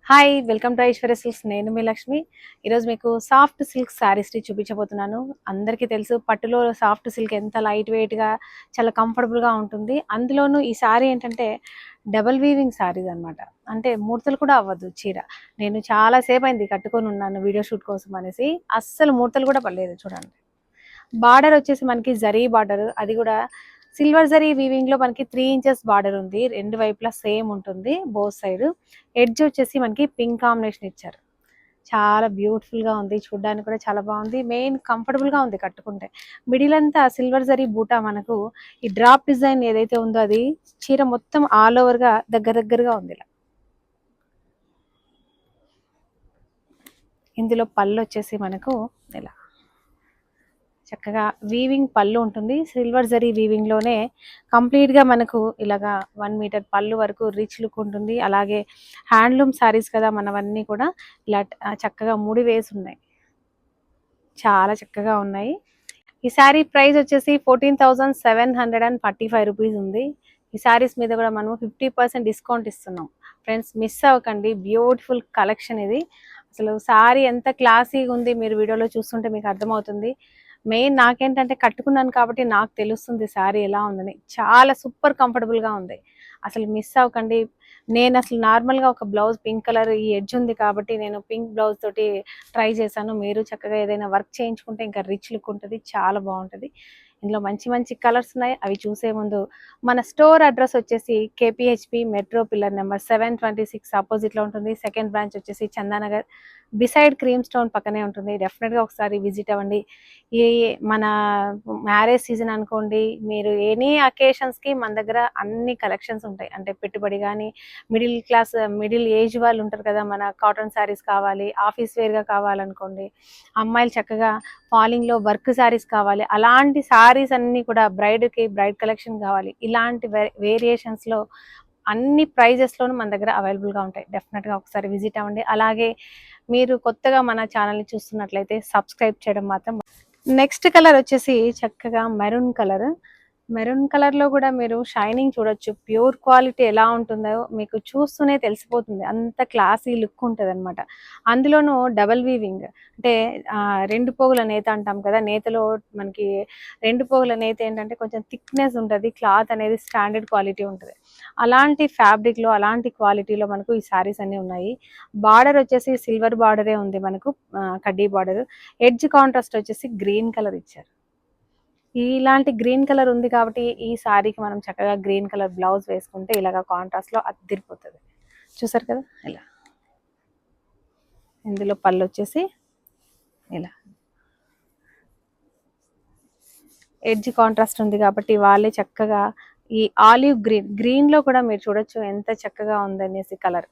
Hi welcome to Aishwarya silks. నేను మీ లక్ష్మి. ఈరోజు మీకు సాఫ్ట్ సిల్క్ శారీస్ చూపించబోతున్నాను. అందరికీ తెలుసు పట్టులో సాఫ్ట్ సిల్క్ ఎంత లైట్ వెయిట్గా చాలా కంఫర్టబుల్గా ఉంటుంది. అందులోనూ ఈ శారీ ఏంటంటే డబల్ వీవింగ్ శారీస్ అనమాట. అంటే ముడతలు కూడా అవ్వదు చీర. నేను చాలాసేపు అయింది కట్టుకొని ఉన్నాను వీడియో షూట్ కోసం అనేసి. అస్సలు ముడతలు కూడా పడలేదు చూడండి. బార్డర్ వచ్చేసి మనకి జరీ బార్డర్, అది కూడా సిల్వర్ జరీ వీవింగ్ లో మనకి 3 ఇంచెస్ బార్డర్ ఉంది. రెండు వైపులా సేమ్ ఉంటుంది బోత్ సైడ్. ఎడ్జ్ వచ్చేసి మనకి పింక్ కాంబినేషన్ ఇచ్చారు. చాలా బ్యూటిఫుల్ గా ఉంది, చూడడానికి కూడా చాలా బాగుంది. మెయిన్ కంఫర్టబుల్ గా ఉంది కట్టుకుంటే. మిడిల్ అంతా సిల్వర్ జరీ బూటా, మనకు ఈ డ్రాప్ డిజైన్ ఏదైతే ఉందో అది చీర మొత్తం ఆల్ ఓవర్ గా దగ్గరగా ఉంది. ఇలా ఇందులో పళ్ళు వచ్చేసి మనకు ఇలా చక్కగా వీవింగ్ పళ్ళు ఉంటుంది. సిల్వర్ జరీ వీవింగ్ లోనే కంప్లీట్ గా మనకు ఇలాగా 1 మీటర్ పళ్ళు వరకు రిచ్ లుక్ ఉంటుంది. అలాగే హ్యాండ్లూమ్ శారీస్ కదా మనవన్నీ కూడా ఇలా చక్కగా ముడి వేసి ఉన్నాయి. చాలా చక్కగా ఉన్నాయి. ఈ శారీ ప్రైస్ వచ్చేసి 14,745 రూపీస్ ఉంది. ఈ శారీస్ మీద కూడా మనం 50% డిస్కౌంట్ ఇస్తున్నాం. ఫ్రెండ్స్ మిస్ అవ్వకండి, బ్యూటిఫుల్ కలెక్షన్ ఇది. అసలు శారీ ఎంత క్లాసీగా ఉంది, మీరు వీడియోలో చూస్తుంటే మీకు అర్థమవుతుంది. మెయిన్ నాకేంటంటే కట్టుకున్నాను కాబట్టి నాకు తెలుస్తుంది శారీ ఎలా ఉందని. చాలా సూపర్ కంఫర్టబుల్గా ఉంది. అసలు మిస్ అవ్వకండి. నేను అసలు నార్మల్గా ఒక బ్లౌజ్ పింక్ కలర్ ఈ ఎడ్జ్ ఉంది కాబట్టి నేను పింక్ బ్లౌజ్ తోటి ట్రై చేశాను. మీరు చక్కగా ఏదైనా వర్క్ చేయించుకుంటే ఇంకా రిచ్ లుక్ ఉంటుంది, చాలా బాగుంటుంది. ఇందులో మంచి మంచి కలర్స్ ఉన్నాయి. అవి చూసే ముందు మన స్టోర్ అడ్రస్ వచ్చేసి కేపీహెచ్పి మెట్రో పిల్లర్ నెంబర్ 726 ఆపోజిట్లో ఉంటుంది. సెకండ్ బ్రాంచ్ వచ్చేసి చందానగర్ బిసైడ్ క్రీమ్ స్టోన్ పక్కనే ఉంటుంది. డెఫినెట్గా ఒకసారి విజిట్ అవ్వండి. ఈ మన మ్యారేజ్ సీజన్ అనుకోండి, మీరు ఎనీ అకేషన్స్కి మన దగ్గర అన్ని కలెక్షన్స్ ఉంటాయి. అంటే పెట్టుబడి కానీ, మిడిల్ ఏజ్ వాళ్ళు ఉంటారు కదా, మన కాటన్ శారీస్ కావాలి, ఆఫీస్ వేర్గా కావాలనుకోండి, అమ్మాయిలు చక్కగా ఫాలింగ్లో వర్క్ శారీస్ కావాలి, అలాంటి శారీస్ అన్నీ కూడా బ్రైడ్ కలెక్షన్ కావాలి, ఇలాంటి వేరియేషన్స్లో అన్ని ప్రైజెస్లోనూ మన దగ్గర అవైలబుల్గా ఉంటాయి. డెఫినెట్గా ఒకసారి విజిట్ అవ్వండి. అలాగే మీరు కొత్తగా మన ఛానల్ని చూస్తున్నట్లయితే సబ్స్క్రైబ్ చేయడం మాత్రం. నెక్స్ట్ కలర్ వచ్చేసి చక్కగా మెరూన్ కలర్. మెరూన్ కలర్లో కూడా మీరు షైనింగ్ చూడొచ్చు. ప్యూర్ క్వాలిటీ ఎలా ఉంటుందో మీకు చూస్తూనే తెలిసిపోతుంది. అంత క్లాసీ లుక్ ఉంటుంది అనమాట. అందులోనూ డబల్ వీవింగ్ అంటే రెండు పోగుల నేత అంటాం కదా. నేతలో మనకి రెండు పోగుల నేత ఏంటంటే కొంచెం థిక్నెస్ ఉంటుంది, క్లాత్ అనేది స్టాండర్డ్ క్వాలిటీ ఉంటుంది. అలాంటి ఫ్యాబ్రిక్లో అలాంటి క్వాలిటీలో మనకు ఈ శారీస్ అన్నీ ఉన్నాయి. బార్డర్ వచ్చేసి సిల్వర్ బార్డరే ఉంది మనకు, కడ్డీ బార్డర్. ఎడ్జ్ కాంట్రాస్ట్ వచ్చేసి గ్రీన్ కలర్ ఇచ్చారు. ఇలాంటి గ్రీన్ కలర్ ఉంది కాబట్టి ఈ శారీకి మనం చక్కగా గ్రీన్ కలర్ బ్లౌజ్ వేసుకుంటే ఇలాగ కాంట్రాస్ట్లో అద్దిరిపోతుంది. చూసారు కదా ఇలా. ఇందులో పళ్ళు వచ్చేసి ఇలా ఎడ్జ్ కాంట్రాస్ట్ ఉంది కాబట్టి వాళ్ళే చక్కగా ఈ ఆలివ్ గ్రీన్లో కూడా మీరు చూడొచ్చు ఎంత చక్కగా ఉందనేసి. కలర్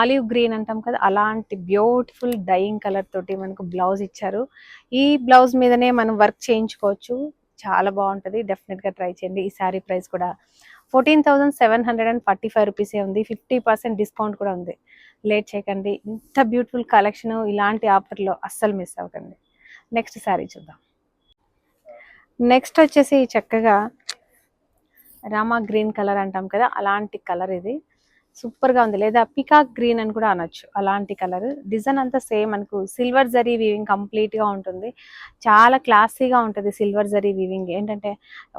ఆలివ్ గ్రీన్ అంటాం కదా, అలాంటి బ్యూటిఫుల్ డైయింగ్ కలర్ తోటి మనకు బ్లౌజ్ ఇచ్చారు. ఈ బ్లౌజ్ మీదనే మనం వర్క్ చేయించుకోవచ్చు, చాలా బాగుంటుంది. డెఫినెట్గా ట్రై చేయండి. ఈ శారీ ప్రైస్ కూడా 14,745 రూపీసే ఉంది. 50% డిస్కౌంట్ కూడా ఉంది. లేట్ చేయకండి. ఇంత బ్యూటిఫుల్ కలెక్షన్ ఇలాంటి ఆఫర్లో అస్సలు మిస్ అవ్వకండి. నెక్స్ట్ శారీ చూద్దాం. నెక్స్ట్ వచ్చేసి చక్కగా రామా గ్రీన్ కలర్ అంటాం కదా, అలాంటి కలర్ ఇది. సూపర్గా ఉంది, లేదా పికాక్ గ్రీన్ అని కూడా అనొచ్చు. అలాంటి కలర్. డిజైన్ అంతా సేమ్ మనకు సిల్వర్ జరీ వీవింగ్ కంప్లీట్గా ఉంటుంది. చాలా క్లాసీగా ఉంటుంది సిల్వర్ జరీ వీవింగ్. ఏంటంటే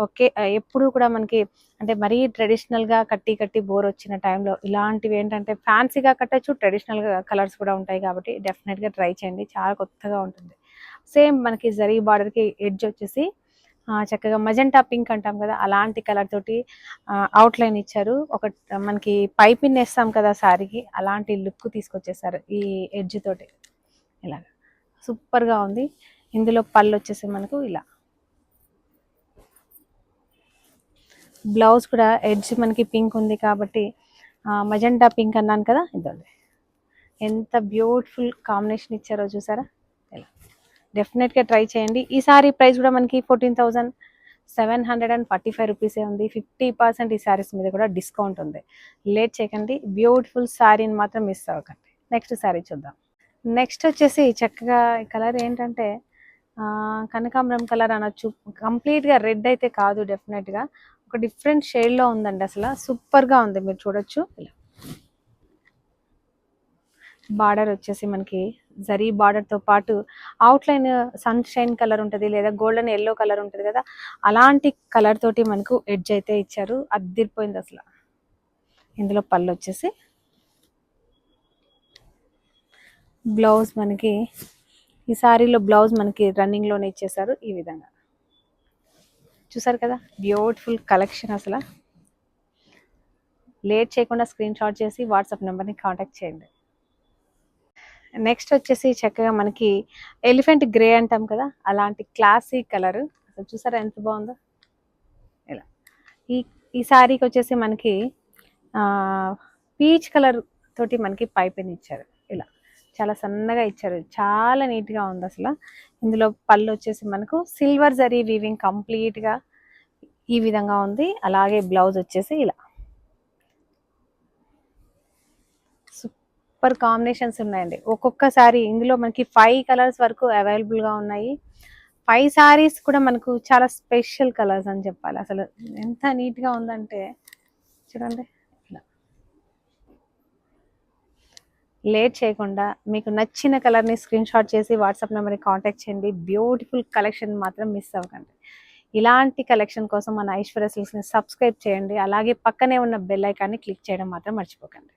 ఓకే, ఎప్పుడు కూడా మనకి అంటే మరీ ట్రెడిషనల్గా కట్టి బోర్ వచ్చిన టైంలో ఇలాంటివి ఏంటంటే ఫ్యాన్సీగా కట్టచ్చు, ట్రెడిషనల్గా కలర్స్ కూడా ఉంటాయి కాబట్టి డెఫినెట్గా ట్రై చేయండి, చాలా కొత్తగా ఉంటుంది. సేమ్ మనకి జరీ బార్డర్కి ఎడ్జ్ వచ్చేసి చక్కగా మజెంటా పింక్ అంటాం కదా, అలాంటి కలర్ తోటి అవుట్లైన్ ఇచ్చారు. ఒక మనకి పైపిన్ వేస్తాం కదా శారీకి, అలాంటి లుక్ తీసుకొచ్చేసారు ఈ ఎడ్జ్ తోటి. ఇలాగ సూపర్గా ఉంది. ఇందులో పళ్ళు వచ్చేసి మనకు ఇలా. బ్లౌజ్ కూడా ఎడ్జ్ మనకి పింక్ ఉంది కాబట్టి మజెంటా పింక్ అన్నాను కదా, ఇదండి. ఎంత బ్యూటిఫుల్ కాంబినేషన్ ఇచ్చారో చూసారా. ఇలా డెఫినెట్గా ట్రై చేయండి. ఈ సారీ ప్రైస్ కూడా మనకి 14,745 రూపీసే ఉంది. 50% ఈ శారీస్ మీద కూడా డిస్కౌంట్ ఉంది. లేట్ చేయకండి, బ్యూటిఫుల్ శారీని మాత్రం మిస్ అవ్వకండి. నెక్స్ట్ శారీ చూద్దాం. నెక్స్ట్ వచ్చేసి చక్కగా కలర్ ఏంటంటే కనకాంబరం కలర్ అనొచ్చు. కంప్లీట్గా రెడ్ అయితే కాదు, డెఫినెట్గా ఒక డిఫరెంట్ షేడ్లో ఉందండి. అసలు సూపర్గా ఉంది, మీరు చూడొచ్చు. ఇలా బార్డర్ వచ్చేసి మనకి జరీ బార్డర్తో పాటు అవుట్లైన్ సన్షైన్ కలర్ ఉంటుంది లేదా గోల్డెన్ ఎల్లో కలర్ ఉంటుంది కదా, అలాంటి కలర్ తోటి మనకు ఎడ్జ్ అయితే ఇచ్చారు. అద్దిరిపోయింది అసలు. ఇందులో పళ్ళు వచ్చేసి బ్లౌజ్ మనకి ఈ సారీలో బ్లౌజ్ మనకి రన్నింగ్లోనే ఇచ్చేసారు. ఈ విధంగా చూసారు కదా, బ్యూటిఫుల్ కలెక్షన్. అసలు లేట్ చేయకుండా స్క్రీన్ షాట్ చేసి వాట్సాప్ నెంబర్ని కాంటాక్ట్ చేయండి. నెక్స్ట్ వచ్చేసి చక్కగా మనకి ఎలిఫెంట్ గ్రే అంటాం కదా, అలాంటి క్లాసిక్ కలర్. అసలు చూసారా ఎంత బాగుందో. ఇలా ఈ ఈ శారీకి వచ్చేసి మనకి పీచ్ కలర్ తోటి మనకి పైపింగ్ ఇచ్చారు. ఇలా చాలా సన్నగా ఇచ్చారు, చాలా నీట్గా ఉంది అసలు. ఇందులో పళ్ళు వచ్చేసి మనకు సిల్వర్ జరీ వీవింగ్ కంప్లీట్గా ఈ విధంగా ఉంది. అలాగే బ్లౌజ్ వచ్చేసి ఇలా సూపర్ కాంబినేషన్స్ ఉన్నాయండి. ఒక్కొక్క సారీ ఇందులో మనకి 5 కలర్స్ వరకు అవైలబుల్గా ఉన్నాయి. 5 సారీస్ కూడా మనకు చాలా స్పెషల్ కలర్స్ అని చెప్పాలి. అసలు ఎంత నీట్గా ఉందంటే చూడండి. ఇలా లేట్ చేయకుండా మీకు నచ్చిన కలర్ని స్క్రీన్ షాట్ చేసి వాట్సాప్ నెంబర్ని కాంటాక్ట్ చేయండి. బ్యూటిఫుల్ కలెక్షన్ మాత్రం మిస్ అవ్వకండి. ఇలాంటి కలెక్షన్ కోసం మన ఐశ్వర్య సిల్క్స్ని సబ్స్క్రైబ్ చేయండి. అలాగే పక్కనే ఉన్న బెల్ ఐకాన్ని క్లిక్ చేయడం మాత్రం మర్చిపోకండి.